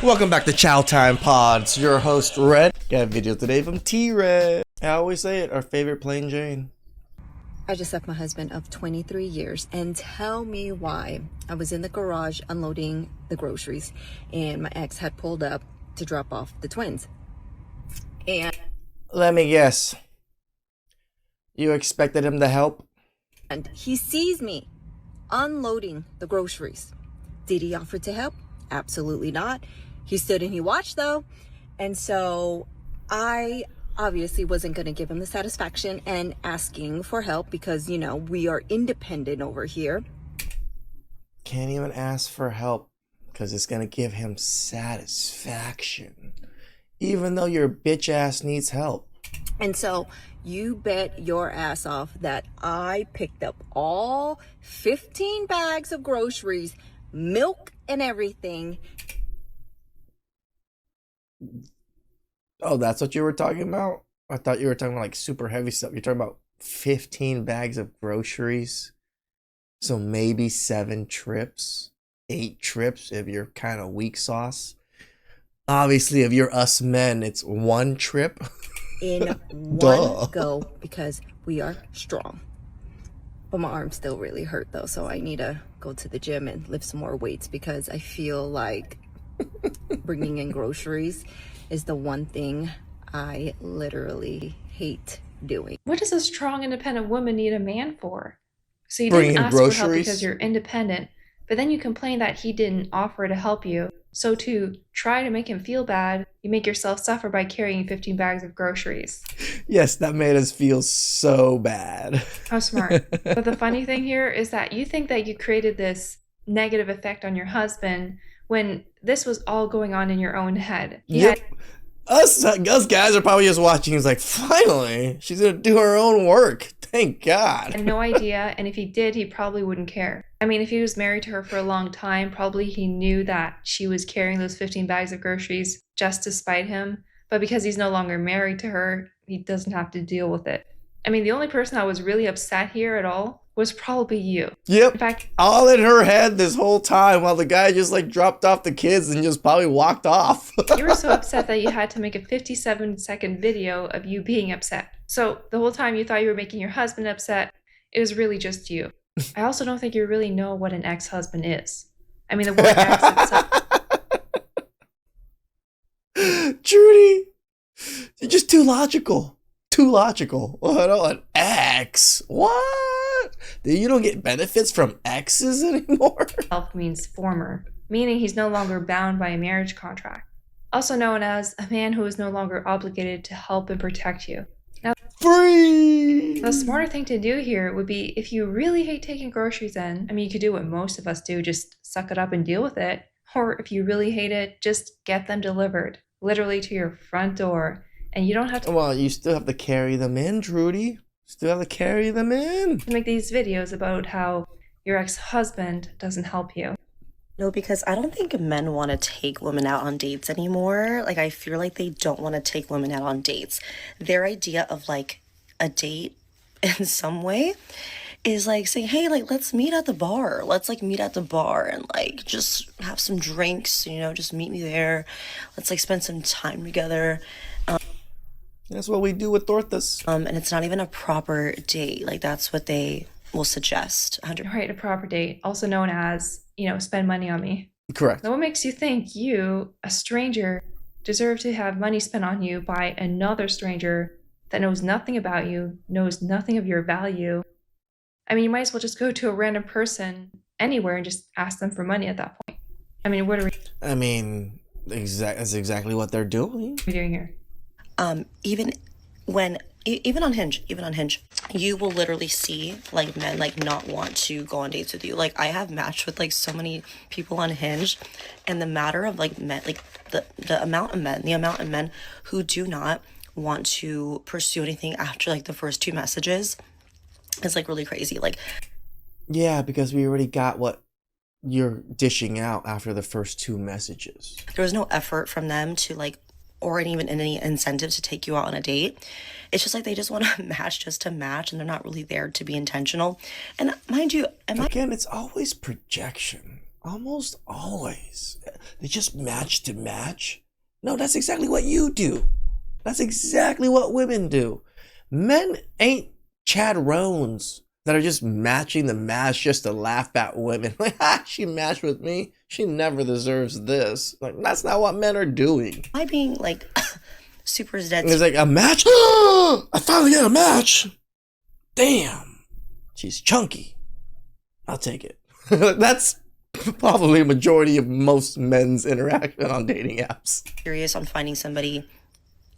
Welcome back to Chow Time Pods. Your host Red. Got a video today from T-Red. I always say it, our favorite plain Jane. I just left my husband of 23 years, and tell me why. I was in the garage unloading the groceries, and my ex had pulled up to drop off the twins. And Let me guess. You expected him to help? he sees me unloading the groceries. Did he offer to help? Absolutely not. He stood and he watched though. And so I obviously wasn't going to give him the satisfaction and asking for help because, you know, we are independent over here. Can't even ask for help because it's gonna give him satisfaction. Even though your bitch ass needs help. And so you bet your ass off that I picked up all 15 bags of groceries, milk and everything. Oh, that's what you were talking about? I thought you were talking about like super heavy stuff. You're talking about 15 bags of groceries. So maybe 7 trips, 8 trips if you're kind of weak sauce. Obviously, if you're us men, it's 1 trip. In one go because we are strong. But my arms still really hurt though, so I need to go to the gym and lift some more weights because I feel like bringing in groceries is the one thing I literally hate doing. What does a strong, independent woman need a man for? So you Bringing didn't ask for help groceries? because you're independent, but then you complain that he didn't offer to help you. So to try to make him feel bad, you make yourself suffer by carrying 15 bags of groceries. Yes, that made us feel so bad. How smart. But the funny thing here is that you think that you created this negative effect on your husband when this was all going on in your own head. Yep. Us guys are probably just watching. He's like, finally, she's gonna do her own work. Thank God. Had no idea, and if he did, he probably wouldn't care. I mean, if he was married to her for a long time, probably he knew that she was carrying those 15 bags of groceries just to spite him. But because he's no longer married to her, he doesn't have to deal with it. I mean, the only person that was really upset here at all was probably you. Yep. In fact, all in her head this whole time while the guy just like dropped off the kids and just probably walked off. you were so upset that you had to make a 57-second video of you being upset. So the whole time you thought you were making your husband upset, it was really just you. I also don't think you really know what an ex-husband is. I mean, the word ex itself. Trudy, you're just too logical. Too logical. What an ex? What? You don't get benefits from exes anymore? Means former, meaning he's no longer bound by a marriage contract. Also known as a man who is no longer obligated to help and protect you. Now, Free! the smarter thing to do here would be if you really hate taking groceries in, I mean, you could do what most of us do, just suck it up and deal with it. Or if you really hate it, just get them delivered, literally to your front door. And you don't have to Well, you still have to carry them in, Trudy. Still have to carry them in. make these videos about how your ex-husband doesn't help you. No, because I don't think men want to take women out on dates anymore. Like, I feel like they don't want to take women out on dates. Their idea of like a date in some way is like saying, hey, like, let's meet at the bar. Let's like meet at the bar and like just have some drinks, you know, just meet me there. Let's like spend some time together. That's what we do with tortas. And it's not even a proper date. Like, that's what they will suggest. 100%. Right, a proper date, also known as, you know, spend money on me. Correct. Now, what makes you think you, a stranger, deserve to have money spent on you by another stranger that knows nothing about you, knows nothing of your value? I mean, you might as well just go to a random person anywhere and just ask them for money at that point. I mean, what are I mean, that's exactly what they're doing. we doing here? Even on Hinge, you will literally see like men like not want to go on dates with you. Like, I have matched with like so many people on Hinge, and the matter of like men, like the amount of men who do not want to pursue anything after like the first 2 messages is like really crazy. Like, Yeah, because we already got what you're dishing out after the first 2 messages. there was no effort from them to like, or even any incentive to take you out on a date. It's just like they just want to match just to match, and they're not really there to be intentional. And mind you, Again, it's always projection. Almost always. they just match to match. No, that's exactly what you do. That's exactly what women do. Men ain't Chad Rones that are just matching the match just to laugh at women. Like, she matched with me. She never deserves this. Like, that's not what men are doing. Am I being like super dead? It's like, a match? I finally got a match. Damn. She's chunky. I'll take it. That's probably a majority of most men's interaction on dating apps. Curious on finding somebody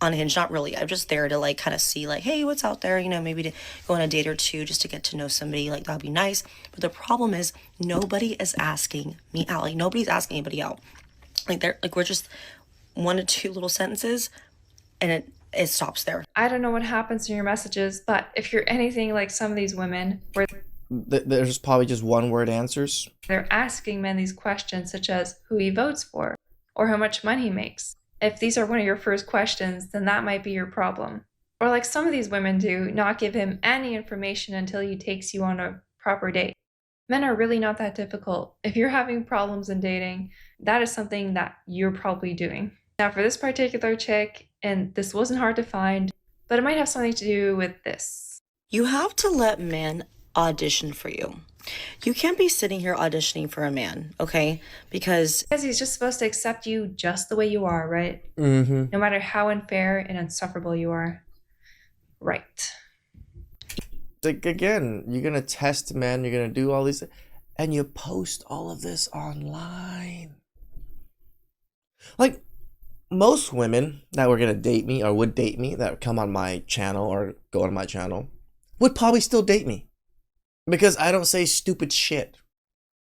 on Hinge. Not really. I'm just there to like kind of see like, hey, what's out there, you know, maybe to go on a date or two just to get to know somebody. Like, that'd be nice. But the problem is nobody is asking me out. Like, nobody's asking anybody out. Like, they're like, we're just 1 to 2 little sentences and it stops there. I don't know what happens in your messages, but if you're anything like some of these women where There's probably just one word answers. they're asking men these questions such as who he votes for or how much money he makes. If these are one of your first questions, then that might be your problem. Or like some of these women do, not give him any information until he takes you on a proper date. Men are really not that difficult. If you're having problems in dating, that is something that you're probably doing. Now for this particular chick, and this wasn't hard to find, but it might have something to do with this. You have to let men audition for you. You can't be sitting here auditioning for a man, okay? Because He's just supposed to accept you just the way you are, right? Mm-hmm. No matter how unfair and insufferable you are. Right. Like, again, you're gonna test men, you're gonna do all these, and you post all of this online. Like, most women that were gonna date me or would date me that would come on my channel or go on my channel would probably still date me because I don't say stupid shit.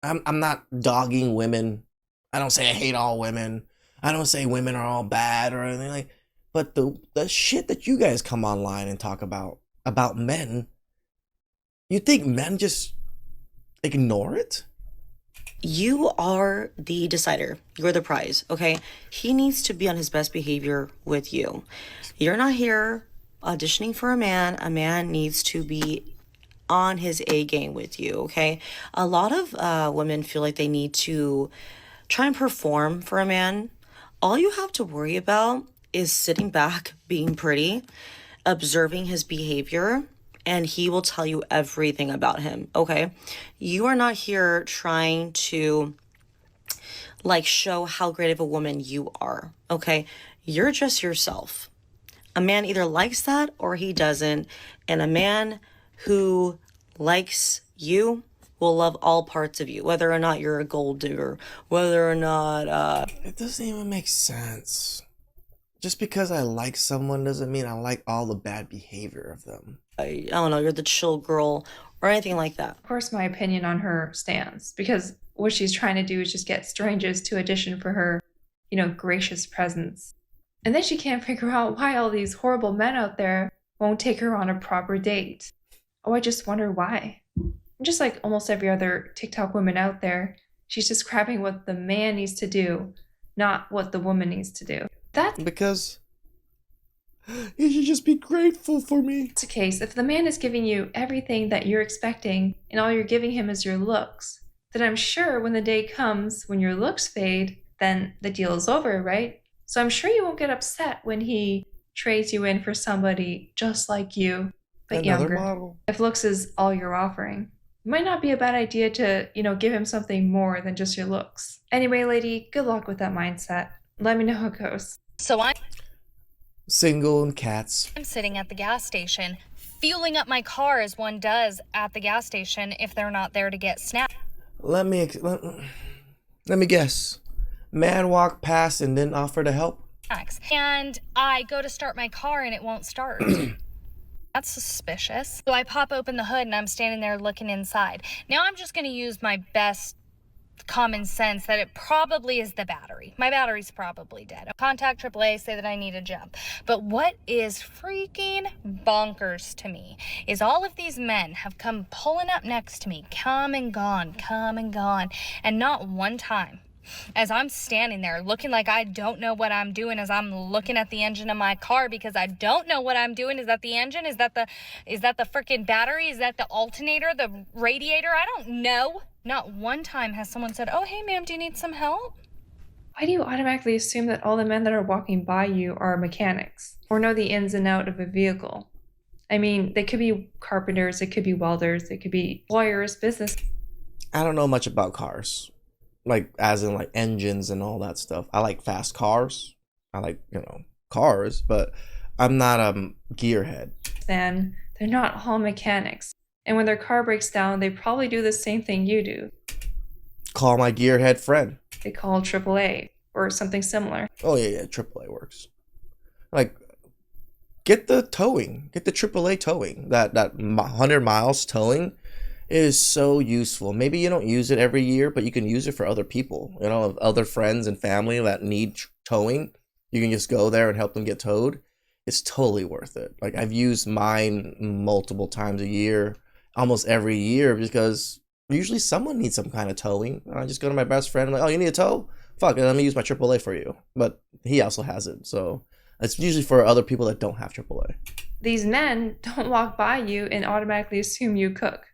I'm not dogging women. I don't say I hate all women. I don't say women are all bad or anything like. But the shit that you guys come online and talk about men, you think men just ignore it? you are the decider. You're the prize, okay? He needs to be on his best behavior with you. You're not here auditioning for a man. A man needs to be on his A game with you, okay? A lot of women feel like they need to try and perform for a man. All you have to worry about is sitting back, being pretty, observing his behavior, and he will tell you everything about him, okay? You are not here trying to show how great of a woman you are, okay? You're just yourself. A man either likes that or he doesn't, and a man who likes you will love all parts of you, whether or not you're a gold digger, whether or not It doesn't even make sense. Just because I like someone doesn't mean I like all the bad behavior of them. I don't know, you're the chill girl or anything like that. Of course, my opinion on her stands because what she's trying to do is just get strangers to audition for her, gracious presence. And then she can't figure out why all these horrible men out there won't take her on a proper date. Oh, I just wonder why. Just like almost every other TikTok woman out there, she's describing what the man needs to do, not what the woman needs to do. That's Because you should just be grateful for me. the case. If the man is giving you everything that you're expecting and all you're giving him is your looks, then I'm sure when the day comes when your looks fade, then the deal is over, right? So I'm sure you won't get upset when he trades you in for somebody just like you, but Another younger. model. If looks is all you're offering, it might not be a bad idea to, give him something more than just your looks. Anyway, lady, good luck with that mindset. Let me know how it goes. So I'm Single and cats. sitting at the gas station, fueling up my car as one does at the gas station if they're not there to get snacks. Let me guess. Man walked past and didn't offer to help. And I go to start my car and it won't start. That's suspicious. So I pop open the hood and I'm standing there looking inside. Now I'm just going to use my best common sense that it probably is the battery. My battery's probably dead. Contact AAA, say that I need a jump. But what is freaking bonkers to me is all of these men have come pulling up next to me, come and gone, and not one time. As I'm standing there looking like I don't know what I'm doing as I'm looking at the engine of my car because I don't know what I'm doing. Is that the engine? Is that the freaking battery? Is that the alternator, the radiator? I don't know. Not one time has someone said, "Oh, hey ma'am, do you need some help?" Why do you automatically assume that all the men that are walking by you are mechanics or know the ins and out of a vehicle? I mean, they could be carpenters, they could be welders, they could be lawyers, business. I don't know much about cars, like as in like engines and all that stuff. I like fast cars. I like, cars, but I'm not a gearhead. Then they're not all mechanics. And when their car breaks down, they probably do the same thing you do. Call my gearhead friend. They call AAA or something similar. Oh yeah, AAA works. Like, get the towing. Get the AAA towing. That 100 miles towing is so useful. Maybe you don't use it every year, but you can use it for other people. Other friends and family that need towing. You can just go there and help them get towed. It's totally worth it. Like, I've used mine multiple times a year, almost every year, because usually someone needs some kind of towing. I just go to my best friend. I'm like, oh, you need a tow? Fuck it, let me use my AAA for you. But he also has it, so it's usually for other people that don't have AAA. These men don't walk by you and automatically assume you cook.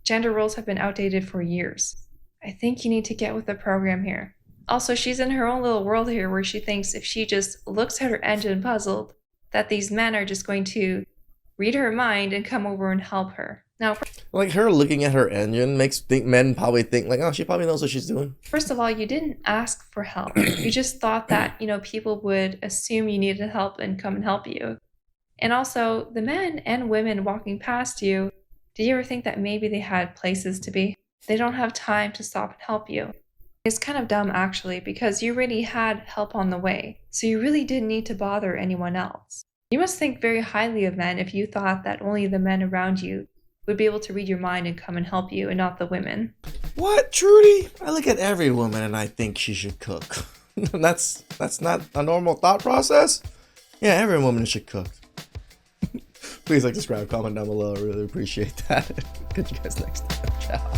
Gender roles have been outdated for years. I think you need to get with the program here. Also, she's in her own little world here where she thinks if she just looks at her engine puzzled, that these men are just going to read her mind and come over and help her. Now, like, her looking at her engine makes men probably think like, oh, she probably knows what she's doing. first of all, you didn't ask for help. You just thought that, people would assume you needed help and come and help you. And also, the men and women walking past you, do you ever think that maybe they had places to be? They don't have time to stop and help you. It's kind of dumb, actually, because you already had help on the way, so you really didn't need to bother anyone else. You must think very highly of men if you thought that only the men around you would be able to read your mind and come and help you, and not the women. What, Trudy? I look at every woman and I think she should cook. That's not a normal thought process? Yeah, every woman should cook. Please like, subscribe, comment down below. I really appreciate that. Catch you guys next time. Ciao.